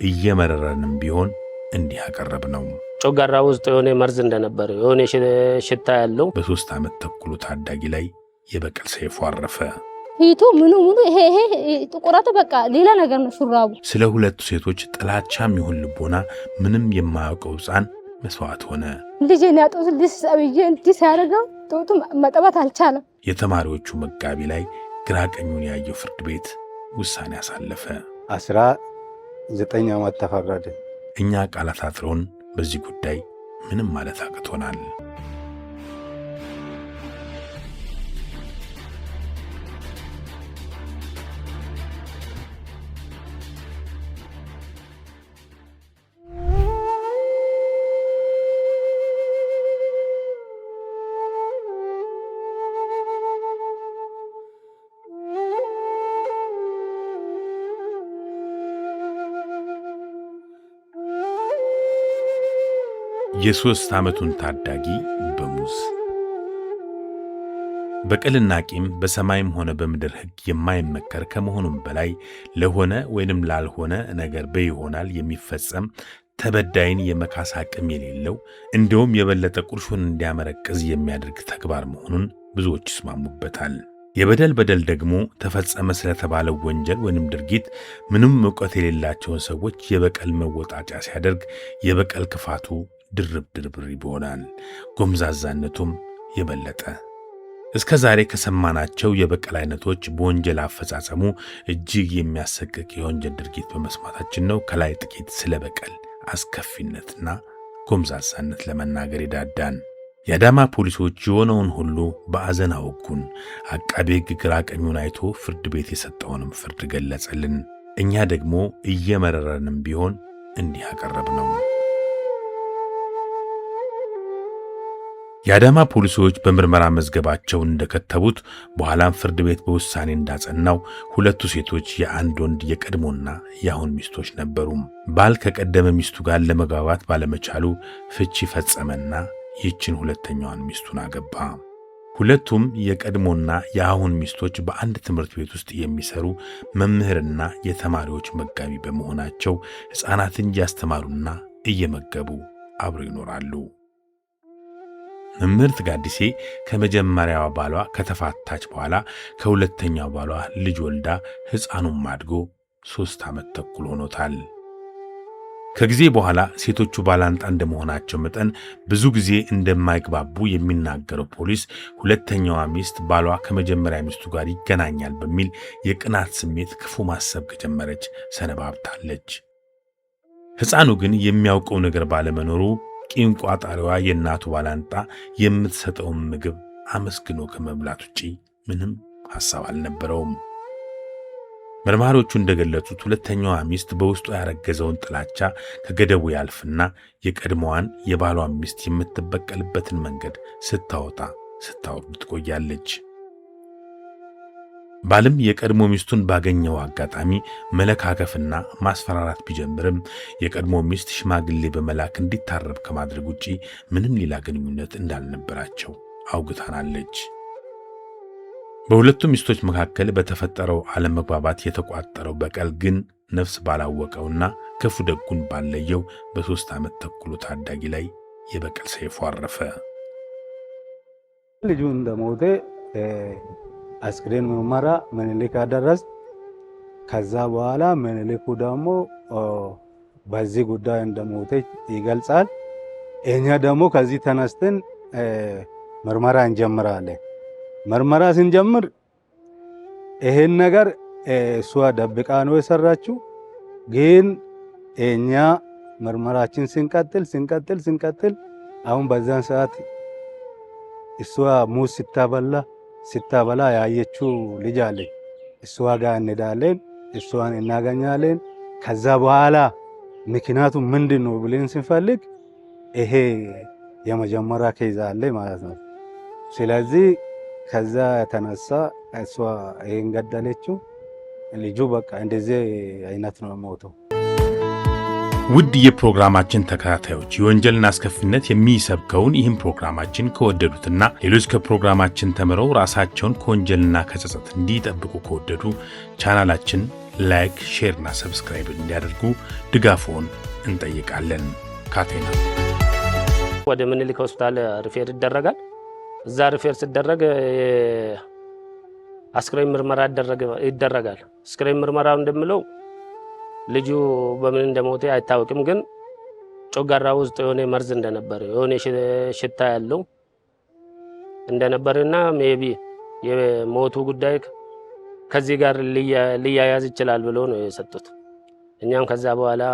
እየመረረንም ቢሆን እንዲህ አቀረብነው። ጮጋራ ውስጥ የሆነ መርዝ እንደነበር የሆነ ሽታ ያለው በ3 ዓመት ተኩል ታዳጊ ላይ የበቀል ሰይፉ አረፈ። ፊቱ ምኑ ይሄ ጥቁራቱ በቃ ሌላ ነገር ነው ሹራቡ። ስለ ሁለቱ ሴቶች ጥላቻም ይሁን ልቦና ምንም የማያውቀው ሕፃን መስዋዕት ሆነ። ልጄን ያጡት ልጅ ሰብዬ እንዲህ ሲያደርገው ጡቱ መጠባት አልቻለም። የተማሪዎቹ መጋቢ ላይ ግራ ቀኙን ያየው ፍርድ ቤት ውሳኔ አሳለፈ። 19 ዓመት ተፈረደ። እኛ ቃላት አጥሮን በዚህ ጉዳይ ምንም ማለት አቅቶናል። የ3 ዓመቱን ታዳጊ በሙዝ በቀልና ቂም በሰማይም ሆነ በምድር ሕግ የማይመከር ከመሆኑም በላይ ለሆነ ወይንም ላልሆነ ነገር በይሆናል የሚፈጸም ተበዳይን የመካስ አቅም የሌለው እንዲሁም የበለጠ ቁርሾን እንዲያመረቅዝ የሚያደርግ ተግባር መሆኑን ብዙዎች ይስማሙበታል። የበደል ደግሞ ተፈጸመ ስለተባለው ወንጀል ወይንም ድርጊት ምንም ዕውቀት የሌላቸውን ሰዎች የበቀል መወጣጫ ሲያደርግ የበቀል ክፋቱ ድርብ ይሆናል፣ ጎምዛዛነቱም የበለጠ። እስከ ዛሬ ከሰማናቸው የበቀል አይነቶች በወንጀል አፈጻጸሙ እጅግ የሚያሰቅቅ የወንጀል ድርጊት በመስማታችን ነው ከላይ ጥቂት ስለ በቀል አስከፊነትና ጎምዛዛነት ለመናገር ይዳዳን። የአዳማ ፖሊሶች የሆነውን ሁሉ በአዘን አወጉን። አቃቤ ሕግ ግራ ቀኙን አይቶ ፍርድ ቤት የሰጠውንም ፍርድ ገለጸልን። እኛ ደግሞ እየመረረንም ቢሆን እንዲህ አቀረብነው። የአዳማ ፖሊሶች በምርመራ መዝገባቸው እንደከተቡት በኋላም ፍርድ ቤት በውሳኔ እንዳጸናው ሁለቱ ሴቶች የአንድ ወንድ የቀድሞና የአሁን ሚስቶች ነበሩ። ባል ከቀደመ ሚስቱ ጋር ለመግባባት ባለመቻሉ ፍቺ ፈጸመና ይህችን ሁለተኛዋን ሚስቱን አገባ። ሁለቱም የቀድሞና የአሁን ሚስቶች በአንድ ትምህርት ቤት ውስጥ የሚሰሩ መምህርና የተማሪዎች መጋቢ በመሆናቸው ሕፃናትን እያስተማሩና እየመገቡ አብረው ይኖራሉ። መምህርት ጋዲሴ ከመጀመሪያዋ ባሏ ከተፋታች በኋላ ከሁለተኛው ባሏ ልጅ ወልዳ ሕፃኑም አድጎ 3 ዓመት ተኩል ሆኖታል። ከጊዜ በኋላ ሴቶቹ ባላንጣ እንደመሆናቸው መጠን ብዙ ጊዜ እንደማይግባቡ የሚናገረው ፖሊስ ሁለተኛዋ ሚስት ባሏ ከመጀመሪያ ሚስቱ ጋር ይገናኛል በሚል የቅናት ስሜት ክፉ ማሰብ ከጀመረች ሰነባብታለች። ሕፃኑ ግን የሚያውቀው ነገር ባለመኖሩ ቂም ቋጣሪዋ የእናቱ ባላንጣ የምትሰጠውን ምግብ አመስግኖ ከመብላት ውጪ ምንም ሐሳብ አልነበረውም። መርማሪዎቹ እንደገለጹት ሁለተኛዋ ሚስት በውስጡ ያረገዘውን ጥላቻ ከገደቡ ያልፍና የቀድሞዋን የባሏን ሚስት የምትበቀልበትን መንገድ ስታወርድ ትቆያለች። ባልም የቀድሞ ሚስቱን ባገኘው አጋጣሚ መለካከፍና ማስፈራራት ቢጀምርም የቀድሞ ሚስት ሽማግሌ በመላክ እንዲታረብ ከማድረግ ውጪ ምንም ሌላ ግንኙነት እንዳልነበራቸው አውግታናለች። በሁለቱ ሚስቶች መካከል በተፈጠረው አለመግባባት የተቋጠረው በቀል ግን ነፍስ ባላወቀውና ክፉ ደጉን ባለየው በ3 ዓመት ተኩል ታዳጊ ላይ የበቀል ሰይፉ አረፈ። ልጁ እንደሞተ አስክሬን ምርመራ ምኒልክ አደረስ። ከዛ በኋላ ምኒልኩ ደግሞ በዚህ ጉዳይ እንደሞተ ይገልጻል። እኛ ደግሞ ከዚህ ተነስተን ምርመራ እንጀምራለን። ምርመራ ስንጀምር ይሄን ነገር እሷ ደብቃ ነው የሰራችው። ግን እኛ ምርመራችን ስንቀጥል አሁን በዛን ሰዓት እሷ ሙዝ ስታበላ ያየችው ልጅ አለች። እሷ ጋር እንሄዳለን፣ እሷን እናገኛለን። ከዛ በኋላ ምክንያቱ ምንድን ነው ብለን ስንፈልግ ይሄ የመጀመሪያ ኬዝ አለ ማለት ነው። ስለዚህ ከዛ የተነሳ እሷ ይሄን ገደለችው። ልጁ በቃ እንደዚህ አይነት ነው ሞተው። ውድ የፕሮግራማችን ተከታታዮች የወንጀልን አስከፊነት የሚሰብከውን ይህን ፕሮግራማችን ከወደዱትና ሌሎች ከፕሮግራማችን ተምረው ራሳቸውን ከወንጀልና ከጸጸት እንዲጠብቁ ከወደዱ ቻናላችን ላይክ፣ ሼር እና ሰብስክራይብ እንዲያደርጉ ድጋፎን እንጠይቃለን። ካቴና ወደ ምኒልክ ሆስፒታል ሪፌር ይደረጋል። እዛ ሪፌር ሲደረግ አስክሬን ምርመራ ይደረጋል። አስክሬን ምርመራው እንደምለው ልጁ በምን እንደሞተ አይታወቅም፣ ግን ጮጋራ ውስጥ የሆነ መርዝ እንደነበር የሆነ ሽታ ያለው እንደነበርና ሜቢ የሞቱ ጉዳይ ከዚህ ጋር ሊያያዝ ይችላል ብሎ ነው የሰጡት። እኛም ከዛ በኋላ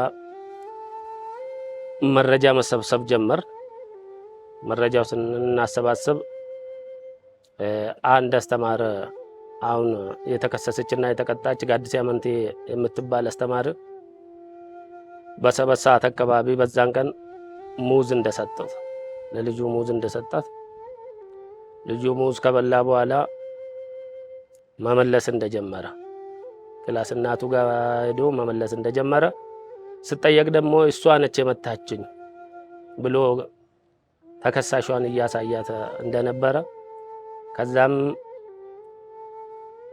መረጃ መሰብሰብ ጀመር። መረጃው ስናሰባስብ አንድ አስተማሪ አሁን የተከሰሰችና የተቀጣች ጋዲስ አመንቴ የምትባል አስተማሪ በ7 ሰዓት አካባቢ በዛን ቀን ሙዝ እንደሰጠት ለልጁ ሙዝ እንደሰጣት ልጁ ሙዝ ከበላ በኋላ መመለስ እንደጀመረ ክላስ እናቱ ጋር ሄዶ መመለስ እንደጀመረ ስጠየቅ ደግሞ እሷ ነች የመታችኝ ብሎ ተከሳሿን እያሳያት እንደነበረ ከዛም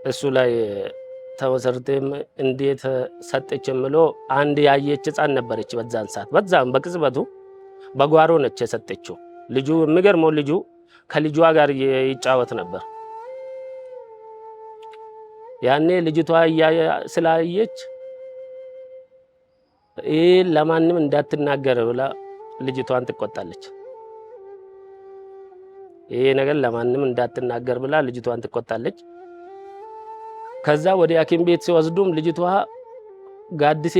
እሱ ላይ ተወሰርተም እንዴት ሰጠችም ብሎ አንድ ያየች ህፃን ነበረች። በዛን ሰዓት በዛም በቅጽበቱ በጓሮ ነች የሰጠችው። ልጁ የሚገርመው ልጁ ከልጇ ጋር ይጫወት ነበር። ያኔ ልጅቷ ስላየች ለማንም እንዳትናገር ብላ ልጅቷን ትቆጣለች። ይሄ ነገር ለማንም እንዳትናገር ብላ ልጅቷን ትቆጣለች። ከዛ ወደ ሐኪም ቤት ሲወስዱም ልጅቷ ጋድሴ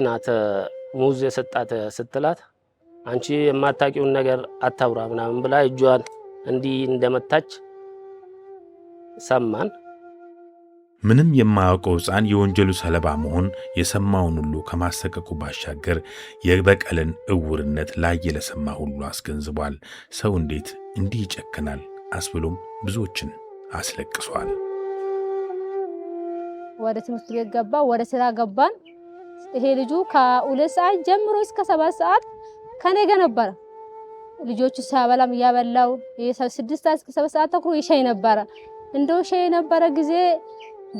ናት ሙዝ የሰጣት ስትላት አንቺ የማታውቂውን ነገር አታውራ ምናምን ብላ እጇን እንዲህ እንደመታች ሰማን። ምንም የማያውቀው ሕፃን የወንጀሉ ሰለባ መሆን የሰማውን ሁሉ ከማሰቀቁ ባሻገር የበቀልን እውርነት ላየ ለሰማ ሁሉ አስገንዝቧል። ሰው እንዴት እንዲህ ይጨክናል አስብሎም ብዙዎችን አስለቅሷል። ወደ ትምህርት ቤት ገባ፣ ወደ ስራ ገባን። ይሄ ልጁ ከ2 ሰዓት ጀምሮ እስከ 7 ሰዓት ከኔ ጋር ነበር። ልጆቹ ሳበላም ያበላው የ6 ሰዓት እስከ 7 ሰዓት ተኩል ይሻይ ነበር። እንደው ሻይ ነበረ ጊዜ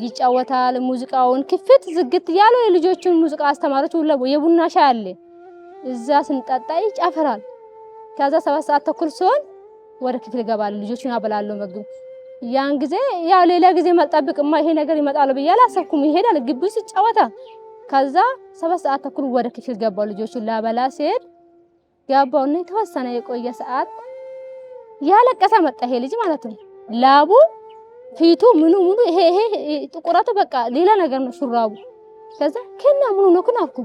ይጫወታል። ሙዚቃውን ክፍት ዝግት ያለው የልጆቹን ሙዚቃ አስተማሪዎች ሁሉ የቡና ሻይ አለ እዛ ስንጠጣ ይጨፍራል። ከዛ 7 ሰዓት ተኩል ሲሆን ወደ ክፍል ይገባል። ልጆቹን ያበላሉ ምግብ። ያን ጊዜ ያው ሌላ ጊዜ መጣብቅማ ይሄ ነገር ይመጣል ብዬ አላሰብኩም። ይሄዳል ግቢው ሲጫወታ። ከዛ 7 ሰዓት ተኩል ወደ ክፍል ገባው። ልጆቹን ላበላ ሲሄድ ገባውና የተወሰነ የቆየ ሰዓት ያለቀሰ መጣ። ይሄ ልጅ ማለት ነው ላቡ ፊቱ ምኑ ይሄ ጥቁራቱ በቃ ሌላ ነገር ነው ሹራቡ። ከዛ ከና ምኑ ነው ኩናኩ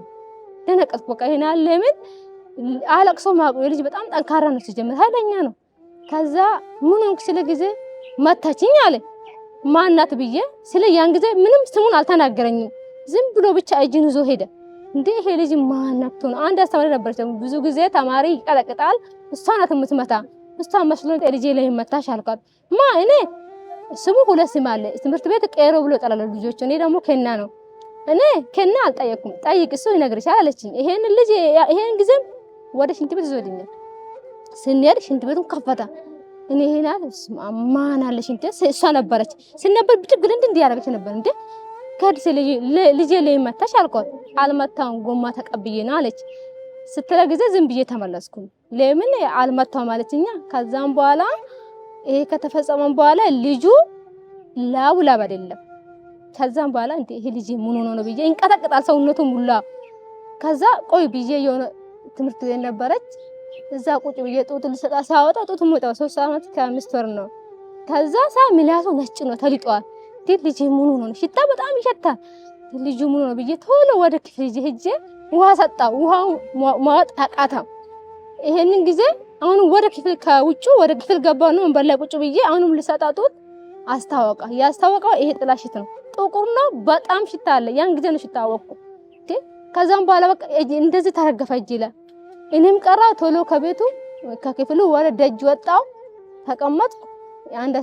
ደነቀስ በቃ ይሄን አለ ምን አለቅሶ ማቁ ልጅ በጣም ጠንካራ ነው ሲጀምር ኃይለኛ ነው። ከዛ ምኑ ስለ ጊዜ መታችኝ አለ ማናት ብዬ ስለ ያን ጊዜ ምንም ስሙን አልተናገረኝም። ዝም ብሎ ብቻ እጅን ይዞ ሄደ። እንዴ ይሄ ልጅ ማናት ነው? አንድ አስተማሪ ነበረች። ብዙ ጊዜ ተማሪ ይቀለቅጣል፣ እሷ ናት የምትመታ። እሷ መስሎኝ ልጄ ላይ መታሽ አልኳት። ማ እኔ ስሙ 2 ስም አለ ትምህርት ቤት ቀሮ ብሎ ጠላለ ልጆች። እኔ ደግሞ ከና ነው። እኔ ከና አልጠየቅኩም። ጠይቅ እሱ ይነግርሻል አለችኝ። ይሄን ልጅ ይሄን ጊዜ ወደ ሽንት ቤት ይዞልኛል። ስንሄድ ሽንት ቤቱን ከፈታ። እኔ ይሄናል ማን አለ ሽንት እሷ ነበረች። ስነበር ብትግል እንዴ ያረጋች ነበር። እንዴ ከድስ ልጄ ላይ መታሽ አልኳት። አልመታም ጎማ ተቀብዬ ነው አለች። ስትለ ጊዜ ዝም ብዬ ተመለስኩ። ለምን አልመታም ማለትኛ። ከዛም በኋላ ይሄ ከተፈጸመ በኋላ ልጁ ላቡ ላብ አይደለም። ከዛም በኋላ እንዴ ይሄ ልጅ ምን ሆኖ ነው ብዬ እንቀጠቅጣል ሰውነቱ ሙላ። ከዛ ቆይ ብዬ የሆነ ትምህርት ቤት ነበረች እዛ ቁጭ ብዬ ጡት ልሰጣ ሳወጣ ጡት ሞጣው 3 ዓመት ከ5 ወር ነው። ከዛ ሚላሱ ነጭ ነው ተልጧል። ልጅ ምን ሆኖ ነው ሽታ በጣም ይሸታል። ልጁ ምን ሆኖ ብዬ ቶሎ ወደ ክፍል ሄጄ ውሃ ሰጣው። ውሃው ማወጥ አቃተው። ይሄንን ጊዜ አሁን ወደ ክፍል ከውጭ ወደ ክፍል ገባው ነው ወንበር ላይ ቁጭ ብዬ አሁንም ልሰጣጡት አስታወቃ። ያስታወቀው ይሄ ጥላሽት ነው ጥቁር ነው በጣም ሽታ አለ። ያን ጊዜ ነው ሽታወቁ። ከዛም በኋላ በቃ እንደዚህ ተረገፈ እጅ ላይ እኔም ቀራ ቶሎ ከቤቱ ከክፍሉ ወደ ደጅ ወጣው ተቀመጥኩ። አንድ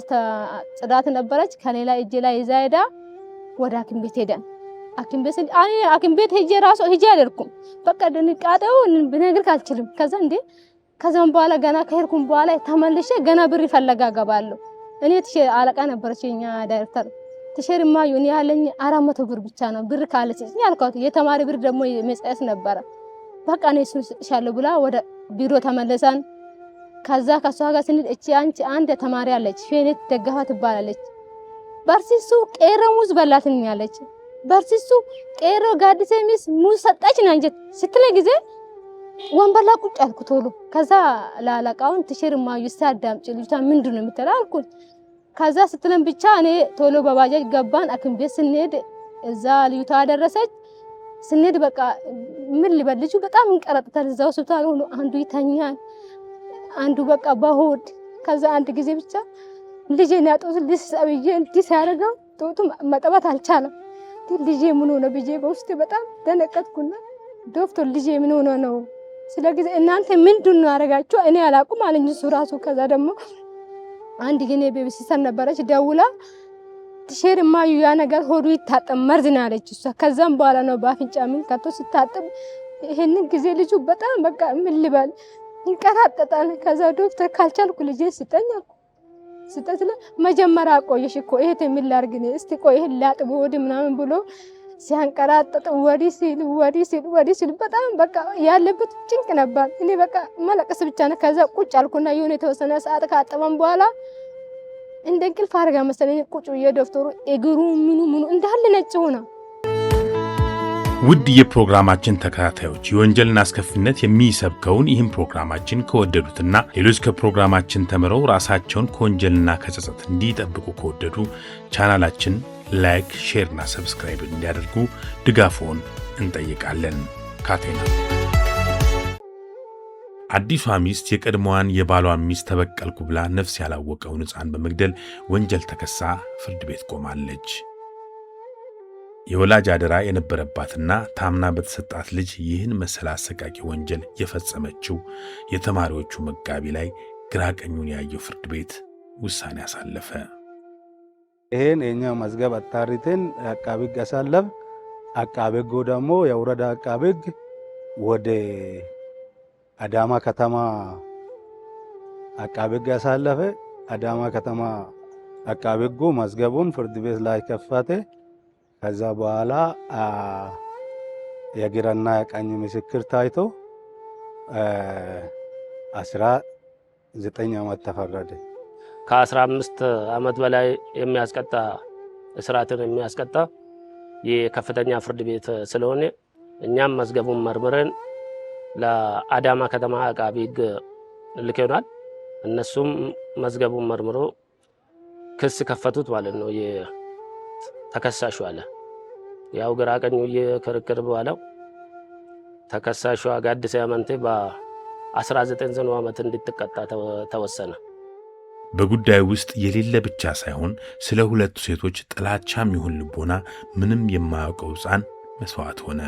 ጽዳት ነበረች ከሌላ እጅ ላይ ይዛ ሄዳ ወደ ሐኪም ቤት ሄደን ሐኪም ቤት ሄጄ ራሱ ሄጄ አልሄድኩም። በቃ ድንቃጤው ብነግርህ አልችልም። ከዛ እንዴ ከዛም በኋላ ገና ከሄድኩም በኋላ ተመልሼ ገና ብር ይፈለጋ ገባለሁ። እኔ አለቃ ነበረች የኛ ዳይሬክተር ተሸርማ ዩኒ ያለኝ 400 ብር ብቻ ነው ብር ካለች ያልኳት የተማሪ ብር ደግሞ መጽሐፍ ነበር በቃ ነው እሱሻለሁ ብላ ወደ ቢሮ ተመለሳን ከዛ ከሷ ጋር ስንል እቺ አንቺ አንድ ተማሪ አለች ፌኔት ደጋፋ ትባላለች በርሲሱ ቄሮ ሙዝ በላትን ያለች በርሲሱ ቄሮ ጋዲሴ ሚስ ሙዝ ሰጣችኝ አንጀት ስትለኝ ጊዜ ወንበላ ቁጭ አልኩ ቶሎ ከዛ ላላቃውን ተሸርማ ይሳዳምጪ ልጅቷ ምንድነው የምትለው አልኩ ከዛ ስትለን ብቻ እኔ ቶሎ በባጃጅ ገባን አክም ቤት ስንሄድ እዛ ልጅቷ ደረሰች ስንሄድ በቃ ምን ልበል ልጁ በጣም እንቀረጥታል እዛው ሆስፒታል ሆኖ አንዱ ይተኛል አንዱ በቃ በሆድ ከዛ አንድ ጊዜ ብቻ ልጄን ያጡት ልስብዬ እንዲህ ሲያደርገው ጦቱ መጠባት አልቻለም ልጄ ምን ሆነ ብዬ በውስጤ በጣም ደነቀጥኩና ዶክተር ልጄ ምን ሆነ ነው ስለዚህ እናንተ ምንድነው አረጋችሁ እኔ አላቁም አለኝ እሱ ራሱ ከዛ ደግሞ አንድ ግን ቤቢሲስተር ነበረች ደውላ ተሸርማ ያ ነገር ሆዱ ይታጠብ መርዝ ነው አለች እሷ ከዛም በኋላ ነው ባፍንጫ ምን ከቶ ሲታጠብ ይሄንን ጊዜ ልጁ በጣም በቃ ምን ልበል እንቀራጠጣል ከዛ ዶክተር ካልቻልኩ ልጄ ሲጠኛኩ ሲጠጥለ መጀመሪያ ቆየሽ እኮ እህቴ ምን ላርግ ነው እስቲ ቆይ ይሄን ላጥብ ወዲ ምናምን ብሎ ሲያንቀራጠጥ ወዲ ሲል በጣም በቃ ያለበት ጭንቅ ነበር እኔ በቃ ማለቀስ ብቻ ነው ከዛ ቁጭ አልኩና የሆነ የተወሰነ ሰዓት ካጠበን በኋላ እንደ እንቅልፍ አርጋ መሰለኝ ቁጭ የዶክተሩ እግሩ ምኑ እንዳለ ነጭ ሆነ ውድ የፕሮግራማችን ተከታታዮች የወንጀልን አስከፊነት የሚሰብከውን ይህን ፕሮግራማችን ከወደዱትና ሌሎች ከፕሮግራማችን ተምረው ራሳቸውን ከወንጀልና ከጸጸት እንዲጠብቁ ከወደዱ ቻናላችን ላይክ ሼር እና ሰብስክራይብ እንዲያደርጉ ድጋፎን እንጠይቃለን። ካቴና አዲሷ ሚስት የቀድሞዋን የባሏን ሚስት ተበቀልኩ ብላ ነፍስ ያላወቀውን ሕፃን በመግደል ወንጀል ተከሳ ፍርድ ቤት ቆማለች። የወላጅ አደራ የነበረባትና ታምና በተሰጣት ልጅ ይህን መሰል አሰቃቂ ወንጀል የፈጸመችው የተማሪዎቹ መጋቢ ላይ ግራቀኙን ያየው ፍርድ ቤት ውሳኔ አሳለፈ። ይሄን የኛ መዝገብ አጣሪትን አቃቤ ሕግ አሳለፈ። አቃቤ ሕጉ ደግሞ የወረዳ አቃቤ ሕግ ወደ አዳማ ከተማ አቃቤ ሕግ አሳለፈ። አዳማ ከተማ አቃቤ ሕጉ መዝገቡን ፍርድ ቤት ላይ ከፈተ። ከዛ በኋላ የግራና የቀኝ ምስክር ታይቶ 19 ዓመት ተፈረደ። ከ15 ዓመት በላይ የሚያስቀጣ እስራትን የሚያስቀጣ የከፍተኛ ፍርድ ቤት ስለሆነ እኛም መዝገቡን መርምረን ለአዳማ ከተማ አቃቤ ሕግ ልከናል። እነሱም መዝገቡን መርምሮ ክስ ከፈቱት ማለት ነው። ተከሳሹ አለ ያው ግራቀኙ የክርክር በኋላ ተከሳሹ ጋዲሴ አመንቴ በ19 ዓመት እንድትቀጣ ተወሰነ። በጉዳዩ ውስጥ የሌለ ብቻ ሳይሆን ስለ ሁለቱ ሴቶች ጥላቻም ይሁን ልቦና ምንም የማያውቀው ሕፃን መስዋዕት ሆነ።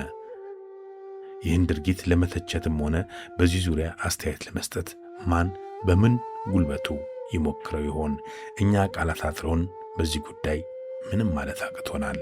ይህን ድርጊት ለመተቸትም ሆነ በዚህ ዙሪያ አስተያየት ለመስጠት ማን በምን ጉልበቱ ይሞክረው ይሆን? እኛ ቃላት አጥረውን በዚህ ጉዳይ ምንም ማለት አቅቶናል።